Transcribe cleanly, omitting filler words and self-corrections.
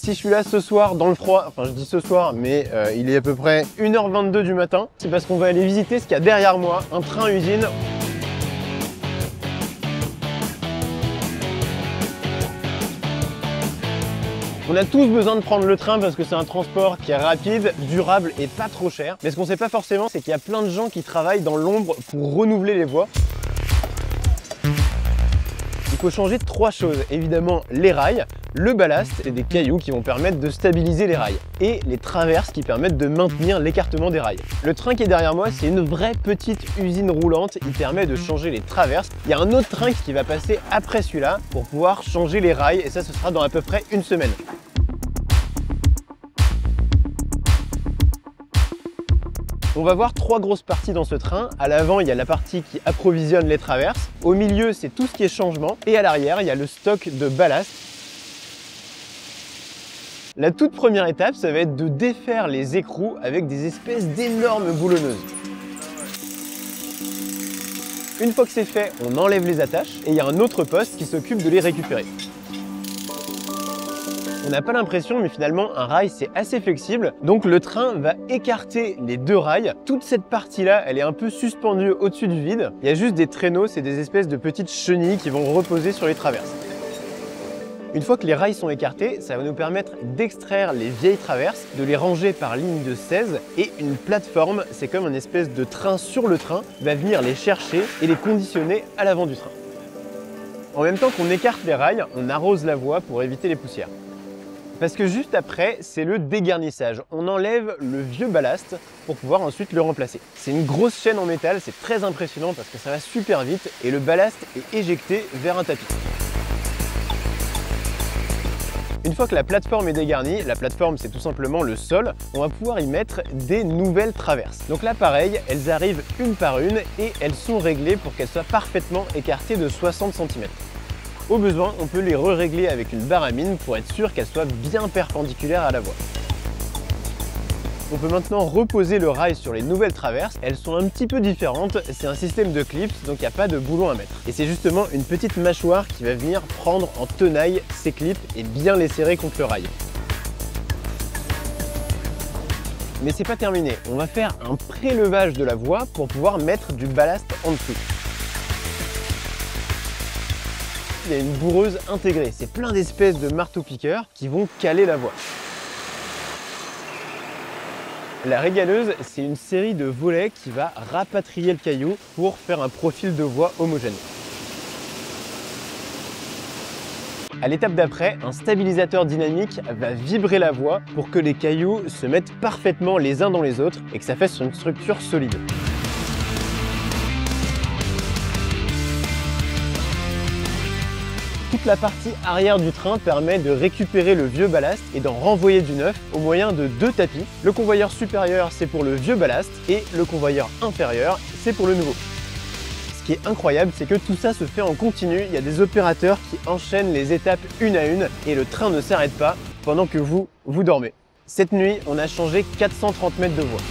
Si je suis là ce soir dans le froid, enfin je dis ce soir, mais il est à peu près 1h22 du matin, c'est parce qu'on va aller visiter ce qu'il y a derrière moi, un train-usine. On a tous besoin de prendre le train parce que c'est un transport qui est rapide, durable et pas trop cher. Mais ce qu'on ne sait pas forcément, c'est qu'il y a plein de gens qui travaillent dans l'ombre pour renouveler les voies. Il faut changer 3 choses. Évidemment, les rails, le ballast et des cailloux qui vont permettre de stabiliser les rails. Et les traverses qui permettent de maintenir l'écartement des rails. Le train qui est derrière moi, c'est une vraie petite usine roulante. Il permet de changer les traverses. Il y a un autre train qui va passer après celui-là pour pouvoir changer les rails. Et ça, ce sera dans à peu près une semaine. On va voir 3 grosses parties dans ce train. À l'avant, il y a la partie qui approvisionne les traverses. Au milieu, c'est tout ce qui est changement. Et à l'arrière, il y a le stock de ballast. La toute première étape, ça va être de défaire les écrous avec des espèces d'énormes boulonneuses. Une fois que c'est fait, on enlève les attaches et il y a un autre poste qui s'occupe de les récupérer. On n'a pas l'impression, mais finalement, un rail, c'est assez flexible. Donc le train va écarter les 2 rails. Toute cette partie-là, elle est un peu suspendue au-dessus du vide. Il y a juste des traîneaux, c'est des espèces de petites chenilles qui vont reposer sur les traverses. Une fois que les rails sont écartés, ça va nous permettre d'extraire les vieilles traverses, de les ranger par ligne de 16 et une plateforme, c'est comme une espèce de train sur le train, va venir les chercher et les conditionner à l'avant du train. En même temps qu'on écarte les rails, on arrose la voie pour éviter les poussières. Parce que juste après, c'est le dégarnissage. On enlève le vieux ballast pour pouvoir ensuite le remplacer. C'est une grosse chaîne en métal, c'est très impressionnant parce que ça va super vite et le ballast est éjecté vers un tapis. Une fois que la plateforme est dégarnie, la plateforme c'est tout simplement le sol, on va pouvoir y mettre des nouvelles traverses. Donc là pareil, elles arrivent une par une et elles sont réglées pour qu'elles soient parfaitement écartées de 60 cm. Au besoin, on peut les re-régler avec une barre à mine pour être sûr qu'elles soient bien perpendiculaires à la voie. On peut maintenant reposer le rail sur les nouvelles traverses. Elles sont un petit peu différentes, c'est un système de clips, donc il n'y a pas de boulon à mettre. Et c'est justement une petite mâchoire qui va venir prendre en tenaille ces clips et bien les serrer contre le rail. Mais c'est pas terminé, on va faire un prélevage de la voie pour pouvoir mettre du ballast en dessous. Il y a une bourreuse intégrée, c'est plein d'espèces de marteaux-piqueurs qui vont caler la voie. La régaleuse, c'est une série de volets qui va rapatrier le caillou pour faire un profil de voie homogène. À l'étape d'après, un stabilisateur dynamique va vibrer la voie pour que les cailloux se mettent parfaitement les uns dans les autres et que ça fasse une structure solide. Toute la partie arrière du train permet de récupérer le vieux ballast et d'en renvoyer du neuf au moyen de 2 tapis. Le convoyeur supérieur, c'est pour le vieux ballast et le convoyeur inférieur, c'est pour le nouveau. Ce qui est incroyable, c'est que tout ça se fait en continu. Il y a des opérateurs qui enchaînent les étapes une à une et le train ne s'arrête pas pendant que vous dormez. Cette nuit, on a changé 430 mètres de voie.